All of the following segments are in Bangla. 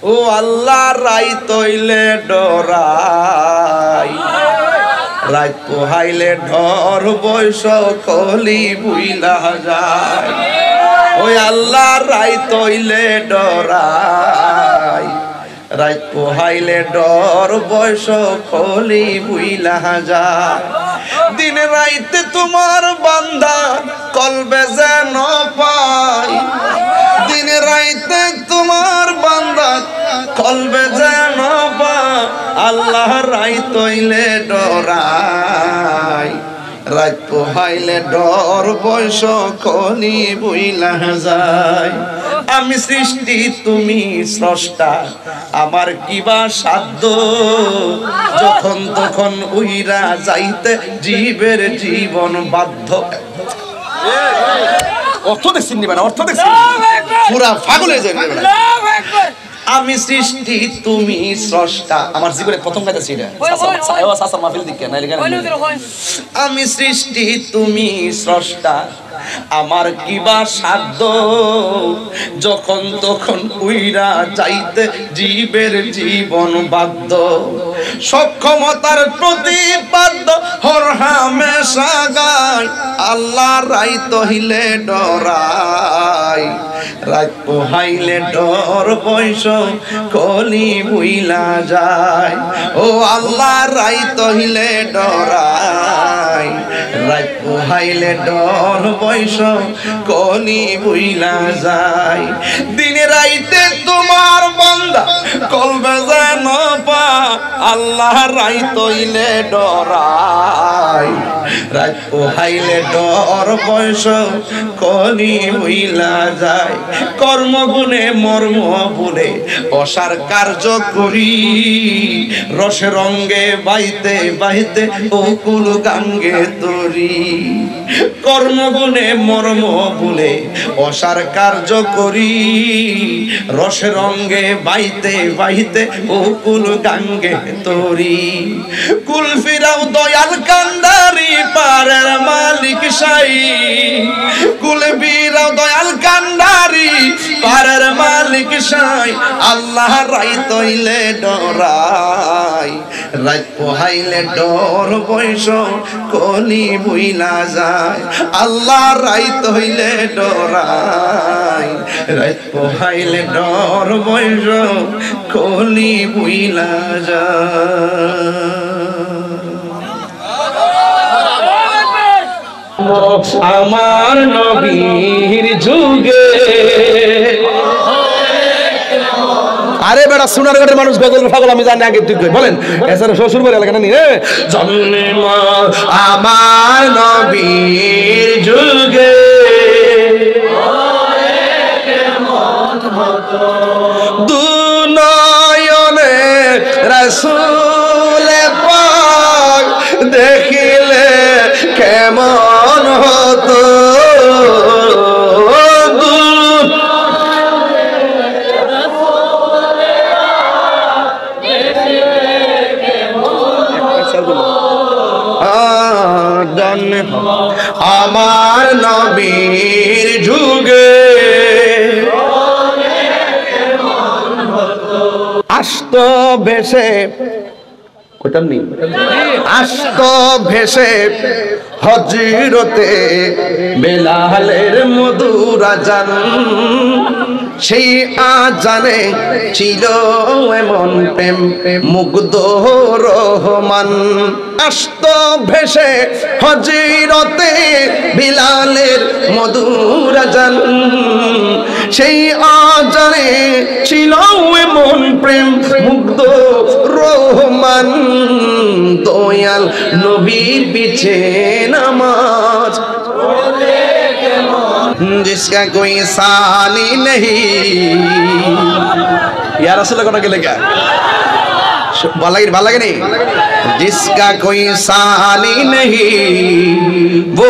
ও আল্লাহ রাইত হইলে ডরাই, রাত পোহাইলে ঢর বৈশ কলি বুইলা যায়। ওই আল্লাহ রাইত হইলে ডরাই, রাত পোহাইলে ডর বৈশ কলি বুইলা যায়। দিন রাইতে তোমার বান্দা কলবে যেন পাই, দিন রাইতে তোমার বান্দা কলবে যেন পাই। আল্লাহ রাইত হইলে ডরাই, রাত পোহাইলে ডর বৈশ কলি বুইলা যায়। আমি সৃষ্টি তুমি স্রষ্টা, আমার কিবা সাধ্য, যখন তখন উইরা যাইতে জীবের জীবন বাধ্য। অর্থ দেখছেন নি মানে, অর্থ দেখছেন পুরা পাগল হয়ে যায়। আমি সৃষ্টি তুমি স্রষ্টা, আমার জীবনে প্রথম কথা ছিল আমি সৃষ্টি তুমি স্রষ্টা, আমার কিবা সাধ্য, যখন তখন উইরা যাইতে জীবের জীবন বাধ্য। সক্ষমতার প্রতিপাদ্য হর হামেশা গায়, আল্লাহ রাইত হইলে ডরাই, রাত পোহাইলে ডর বৈশ কলি বুইলা যায়। ও আল্লাহ রাইত হইলে ডরাই, রাত পোহাইলে ডর বৈশ কলি বুইলা যায়। দিনে রাইতে তোমার বান্দা কলবে যেন পা, আল্লাহ রাইত হইলে ডরাই, রাত পোহাইলে ডর বৈশ কলি বুইলা যায়। কর্মগুণে মর্ম বলে অসার কার্য করি, রসে রঙ্গে বাইতে বাইতে অকুল গাঙ্গে তরি। কর্মগুণে মর্ম বলে অসার কার্য করি, রসে রঙ্গে বাইতে বাইতে অকুল গাঙ্গে তরি। কুল ফিরাও দয়াল কান্ডারি পারের মালিক সাই, কুল ফিরাও দয়াল কান্ডারি পারের মালিক সাই। আল্লাহ রাইত হইলে ডরাই, রাত পোহাইলে ডর বৈশ কলি বুইলা যায়। আল্লাহ রাইত হইলে ডরাই, রাত পোহাইলে ডর বৈশ কলি বুইলা যায়। আমার নবীর যুগে, আরে বেটা সোনারগড়ের মানুষ গজল পাগল আমি জানি, আগে তুই বলেন এছাড়া শ্বশুর বাড়ি এলাকা নেই। জন্ম আমার নবীর যুগে, দু নয়নে রাসূল পাক দেখিলে কেমন হতো। আমার নবীর যুগে আস্ত ভেসে, কইতাম নি আস্ত ভেসে হযরতে বেলালের মধুর আযান, সেই আযানে ছিল এমন প্রেম মুগ্ধ রহমান। আস্ত ভেসে হযরতে বেলালের মধুর আযান, সেই আযানে ছিল এমন প্রেম মুগ্ধ রহমান। দয়াল নবীর পিছে নামাজ जिसका कोई सानी नहीं, या रसूल को क्या लगा बाला नहीं, जिसका कोई सानी नहीं वो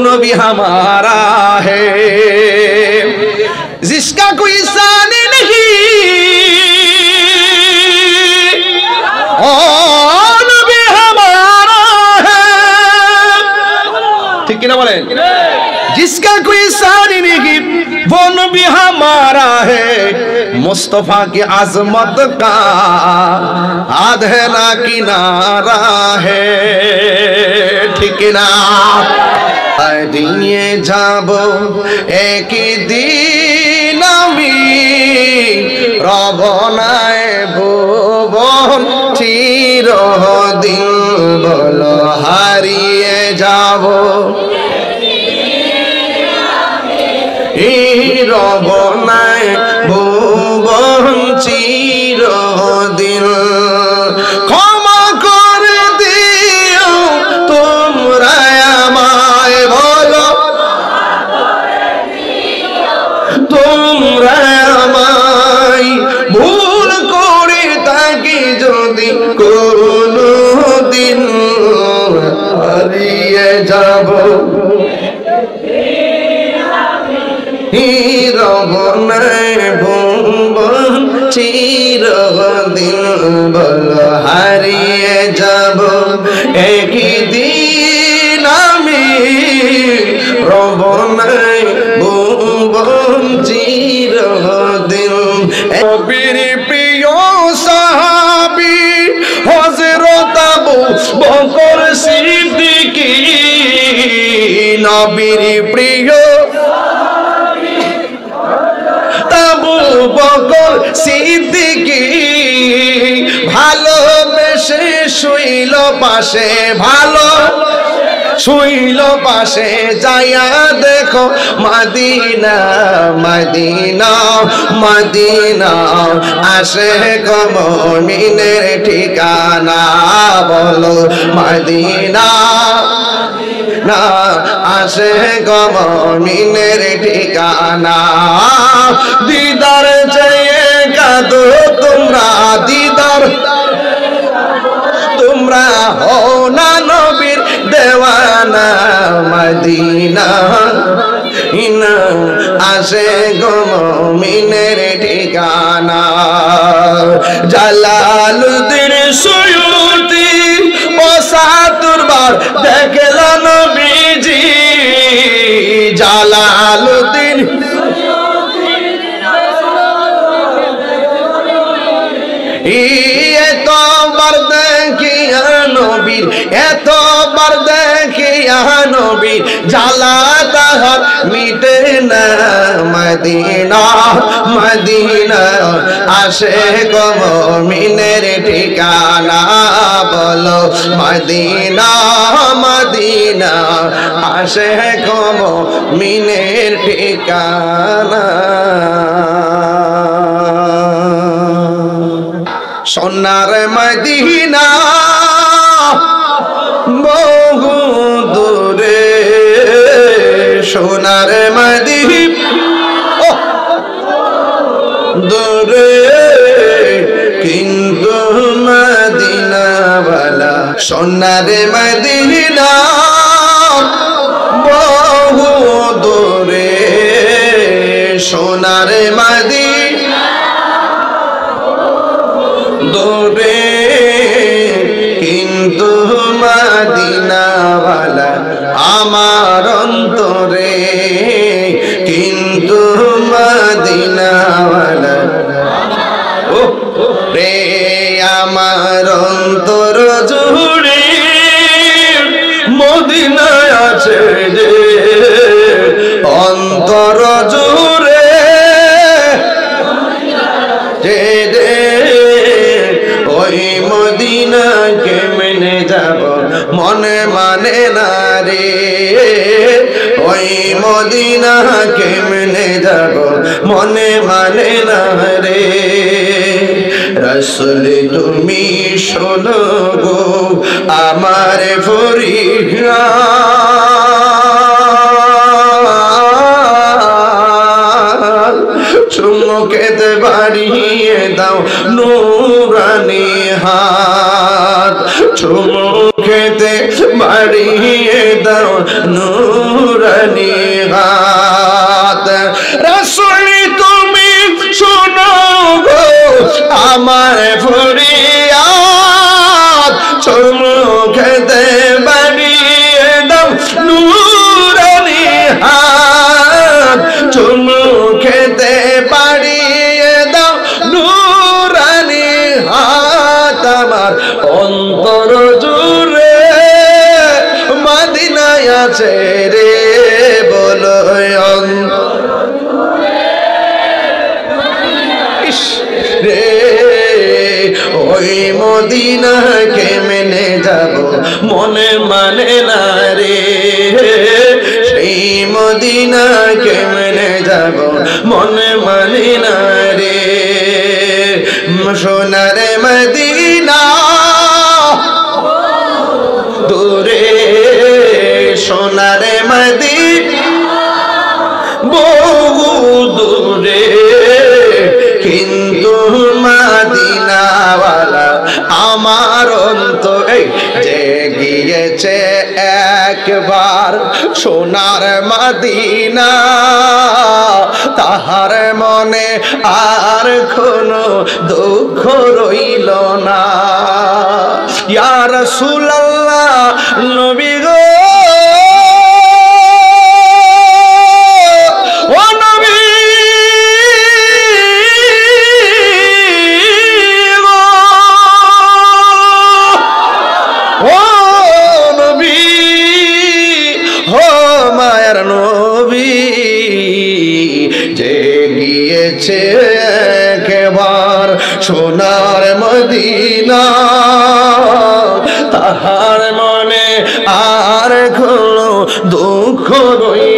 नबी हमारा है, जिसका कोई सानी नहीं ओ नबी हमारा है। ठीक ना बोले, जिसका कोई सानी नहीं वो नबी हमारा है। मुस्तफा की आजमत का आधेना किनारा है ठीक ना দিয়ে যাব একদিন আমি রবনায় ভুবন চিরদিন বলো হারিয়ে যাব রবনায় ভুবন চিরদিন ক্ষমা করে দিও তোমরা আমায় বলো তোমরা আমায় ভুল করে থাকি যদি কোনো দিন হারিয়ে যাব রবনায় ভুবন চিরদিন বলো হারিয়ে যাব একদিন আমি রবনায় ভুবন চিরদিন নবীর প্রিয় সাহাবী হযরত আবু বকর সিদ্দিকী নবীর প্রিয় আবু বকর সিদ্দিকী ভালোবেসে শুইল পাশে ভালো শুইল পাশে যাইয়া দেখো মদিনা মদিনা মদিনা আসে গো মুমিনের ঠিকানা বলো মদিনা না আসে গো মুমিনের ঠিকানা দিদার চেয়ে কাঁদো তোমরা দিদার তোমরা হও না নবীর দেওয়ানা মদিনা ইনা আসে গো মুমিনের ঠিকানা জালালউদ্দিন সুয়ুতি পঁচাত্তরবার দেখলা নবীজি জালালউদ্দিন এতবার দেখিয়া নবীর এতবার দেখিয়া নবীর জ্বালা তাহার মিটে না মদিনা মদিনা আসে গো মুমিনের ঠিকানা বলো মদিনা মদিনা আসে গো মুমিনের ঠিকানা সোনার মদিনা বহু দূরে সোনার মদিনা দূরে কিন্তু মদিনাওয়ালা সোনার মদিনা বহু দূরে সোনার মদিনা দূরে কিন্তু মদিনাওয়ালা আমার অন্তরে কিন্তু মদিনাওয়ালা ও রে আমার অন্তর জুড়ে মদিনায় আছে যে অন্তর জুড়ে যে ওই মদিনা কেমনে যাব মনে মানে না রে ওই মদিনা কেমনে যাব মনে মানে না রে রাসূল তুমি শোনো গো আমার ফরিয়াদ চুমুকেতে বাড়িয়ে দাও নূরানি হাত চুমুকেতে বাড়িয়ে দাও নূরানি হাত রাসূল তুমি শোনো গো আমার ফরিয়াদ চুমুকেতে বাড়িয়ে দাও নূরানি হাত চুমুকেতে বাড়িয়ে দাও গিয়েছে রে বলো রে ওই মদিনা কেমনে যাব মনে মানে না রে সেই মদিনা কেমনে যাব মনে মানে না রে সোনার মদিনা দূরে সোনার মদিনা বহু দূরে কিন্তু মদিনাওয়ালা আমার অন্তরে যে গিয়েছে একবার সোনার মদিনা তাহার মনে আর কোনো দুঃখ রইল না ইয়া রাসূলুল্লাহ নবী গো একবার সোনার মদিনা তাহার মনে আর কোনো দুঃখ রইল